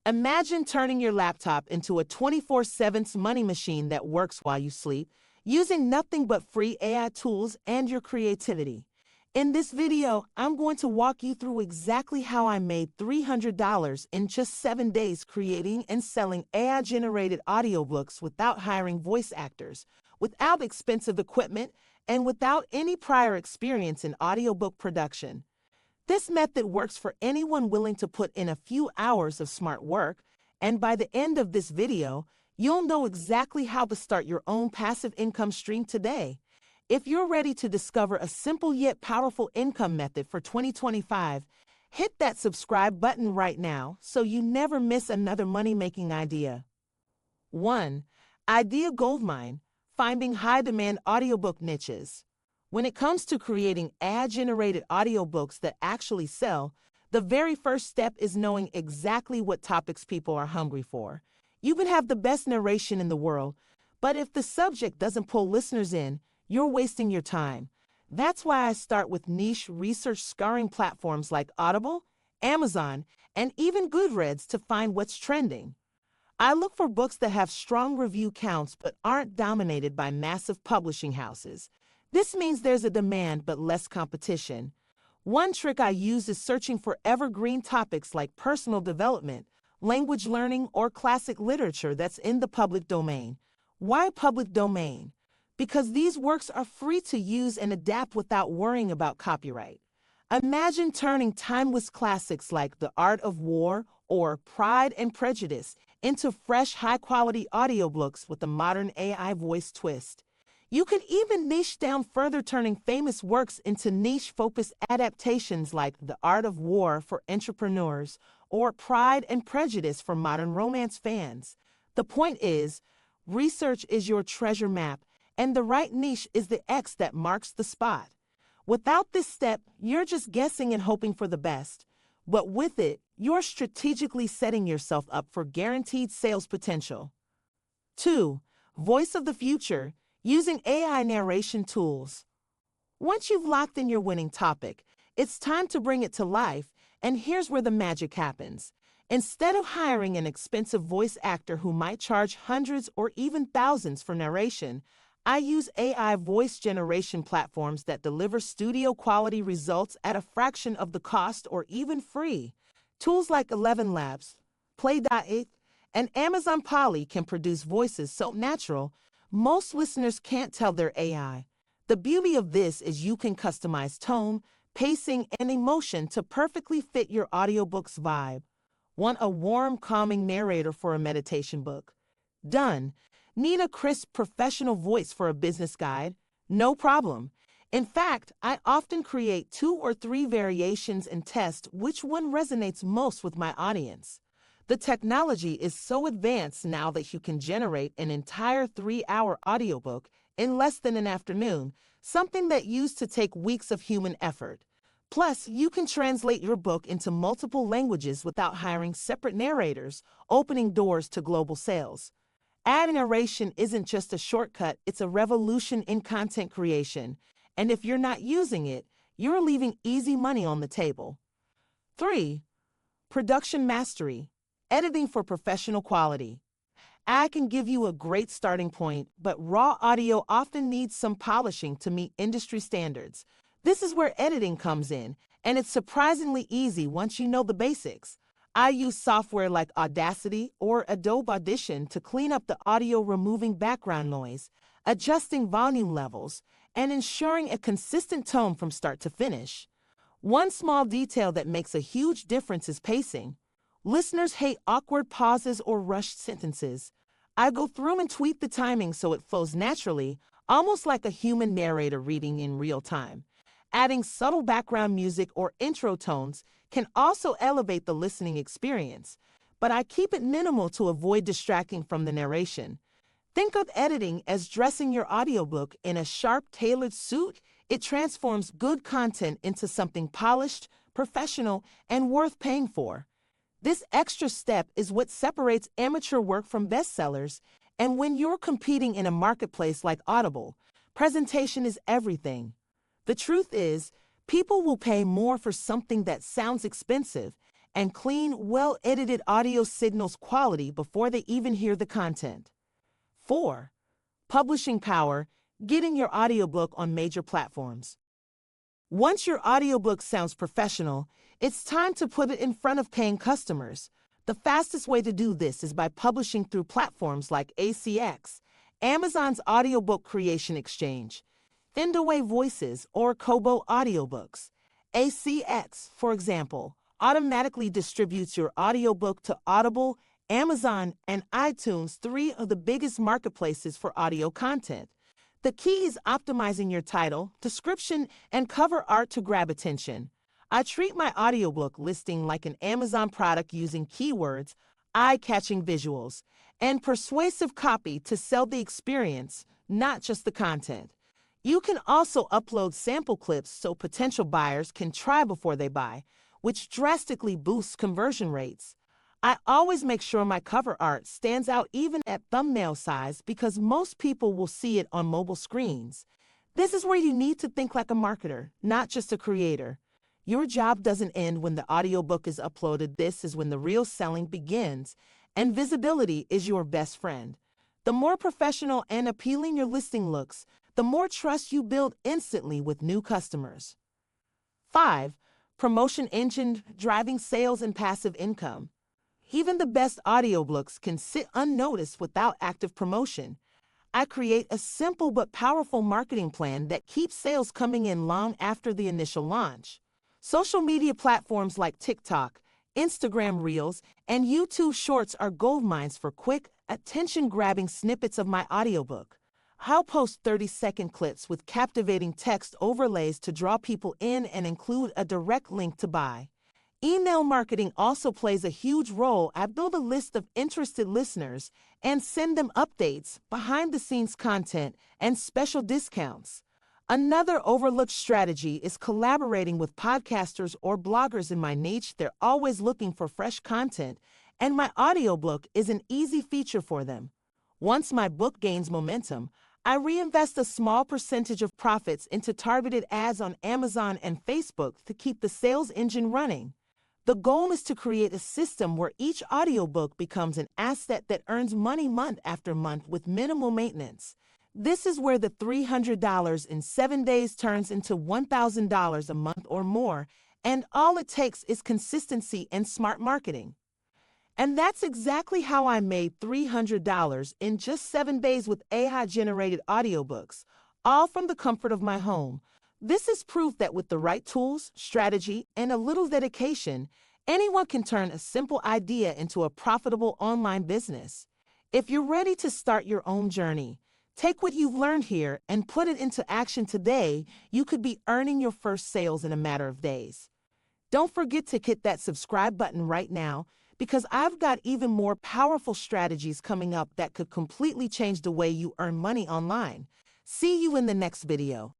Imagine turning your laptop into a 24/7 money machine that works while you sleep, using nothing but free AI tools and your creativity. In this video, I'm going to walk you through exactly how I made $300 in just 7 days creating and selling AI-generated audiobooks without hiring voice actors, without expensive equipment, and without any prior experience in audiobook production. This method works for anyone willing to put in a few hours of smart work, and by the end of this video, you'll know exactly how to start your own passive income stream today. If you're ready to discover a simple yet powerful income method for 2025, hit that subscribe button right now so you never miss another money-making idea. 1. Idea Goldmine: Finding high-demand audiobook niches. When it comes to creating ad-generated audiobooks that actually sell, the very first step is knowing exactly what topics people are hungry for. You can have the best narration in the world, but if the subject doesn't pull listeners in, you're wasting your time. That's why I start with niche research scouring platforms like Audible, Amazon, and even Goodreads to find what's trending. I look for books that have strong review counts but aren't dominated by massive publishing houses. This means there's a demand but less competition. One trick I use is searching for evergreen topics like personal development, language learning, or classic literature that's in the public domain. Why public domain? Because these works are free to use and adapt without worrying about copyright. Imagine turning timeless classics like The Art of War or Pride and Prejudice into fresh, high-quality audiobooks with a modern AI voice twist. You can even niche down further, turning famous works into niche-focused adaptations like The Art of War for entrepreneurs or Pride and Prejudice for modern romance fans. The point is, research is your treasure map, and the right niche is the X that marks the spot. Without this step, you're just guessing and hoping for the best. But with it, you're strategically setting yourself up for guaranteed sales potential. 2. Voice of the Future: Using AI narration tools. Once you've locked in your winning topic, it's time to bring it to life, and here's where the magic happens. Instead of hiring an expensive voice actor who might charge hundreds or even thousands for narration, I use AI voice generation platforms that deliver studio-quality results at a fraction of the cost or even free. Tools like 11 Labs, Play.it, and Amazon Polly can produce voices so natural, most listeners can't tell they're AI. The beauty of this is you can customize tone, pacing, and emotion to perfectly fit your audiobook's vibe. Want a warm, calming narrator for a meditation book? Done. Need a crisp, professional voice for a business guide? No problem. In fact, I often create 2 or 3 variations and test which one resonates most with my audience. The technology is so advanced now that you can generate an entire 3-hour audiobook in less than an afternoon, something that used to take weeks of human effort. Plus, you can translate your book into multiple languages without hiring separate narrators, opening doors to global sales. Ad narration isn't just a shortcut, it's a revolution in content creation. And if you're not using it, you're leaving easy money on the table. 3. Production Mastery: Editing for professional quality. I can give you a great starting point, but raw audio often needs some polishing to meet industry standards. This is where editing comes in, and it's surprisingly easy once you know the basics. I use software like Audacity or Adobe Audition to clean up the audio, removing background noise, adjusting volume levels, and ensuring a consistent tone from start to finish. One small detail that makes a huge difference is pacing. Listeners hate awkward pauses or rushed sentences. I go through and tweak the timing so it flows naturally, almost like a human narrator reading in real time. Adding subtle background music or intro tones can also elevate the listening experience, but I keep it minimal to avoid distracting from the narration. Think of editing as dressing your audiobook in a sharp, tailored suit. It transforms good content into something polished, professional, and worth paying for. This extra step is what separates amateur work from bestsellers, and when you're competing in a marketplace like Audible, presentation is everything. The truth is, people will pay more for something that sounds expensive, and clean, well-edited audio signals quality before they even hear the content. 4. Publishing power, getting your audiobook on major platforms. Once your audiobook sounds professional, it's time to put it in front of paying customers. The fastest way to do this is by publishing through platforms like ACX, Amazon's Audiobook Creation Exchange, Findaway Voices, or Kobo Audiobooks. ACX, for example, automatically distributes your audiobook to Audible, Amazon, and iTunes, three of the biggest marketplaces for audio content. The key is optimizing your title, description, and cover art to grab attention. I treat my audiobook listing like an Amazon product using keywords, eye-catching visuals, and persuasive copy to sell the experience, not just the content. You can also upload sample clips so potential buyers can try before they buy, which drastically boosts conversion rates. I always make sure my cover art stands out even at thumbnail size because most people will see it on mobile screens. This is where you need to think like a marketer, not just a creator. Your job doesn't end when the audiobook is uploaded. This is when the real selling begins, and visibility is your best friend. The more professional and appealing your listing looks, the more trust you build instantly with new customers. 5. Promotion engine, driving sales and passive income. Even the best audiobooks can sit unnoticed without active promotion. I create a simple but powerful marketing plan that keeps sales coming in long after the initial launch. Social media platforms like TikTok, Instagram Reels, and YouTube Shorts are goldmines for quick, attention-grabbing snippets of my audiobook. I'll post 30-second clips with captivating text overlays to draw people in and include a direct link to buy. Email marketing also plays a huge role. I build a list of interested listeners and send them updates, behind-the-scenes content, and special discounts. Another overlooked strategy is collaborating with podcasters or bloggers in my niche. They're always looking for fresh content, and my audiobook is an easy feature for them. Once my book gains momentum, I reinvest a small percentage of profits into targeted ads on Amazon and Facebook to keep the sales engine running. The goal is to create a system where each audiobook becomes an asset that earns money month after month with minimal maintenance. This is where the $300 in 7 days turns into $1,000 a month or more, and all it takes is consistency and smart marketing. And that's exactly how I made $300 in just 7 days with AI-generated audiobooks, all from the comfort of my home. This is proof that with the right tools, strategy, and a little dedication, anyone can turn a simple idea into a profitable online business. If you're ready to start your own journey, take what you've learned here and put it into action today. You could be earning your first sales in a matter of days. Don't forget to hit that subscribe button right now because I've got even more powerful strategies coming up that could completely change the way you earn money online. See you in the next video.